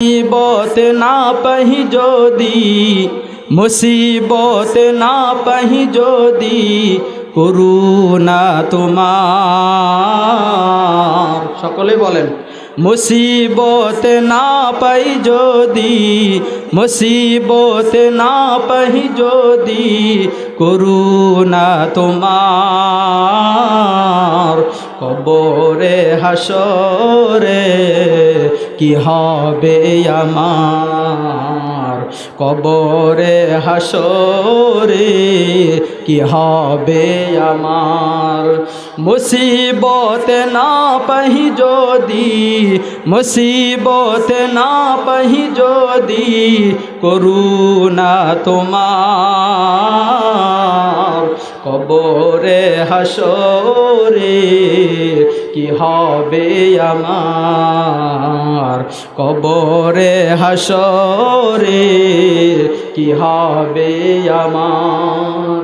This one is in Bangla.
मुसीबत ना पही जोदी मुसीबत ना पही जोदी করুণা তোমার সকলে বলেন মুসিবত না পাই যদি মুসিবত না পাই যদি করুণা তোমার কবরে হাসরে কি হবে আমার কবরে হাসরে কি হবে আমার মুসিবত না পাহি যদি মুসিবত না পাহি যদি করুণা তোমার কবরে হাসরে কি হবে আমার কবরে হাসরে কি হবে আমার।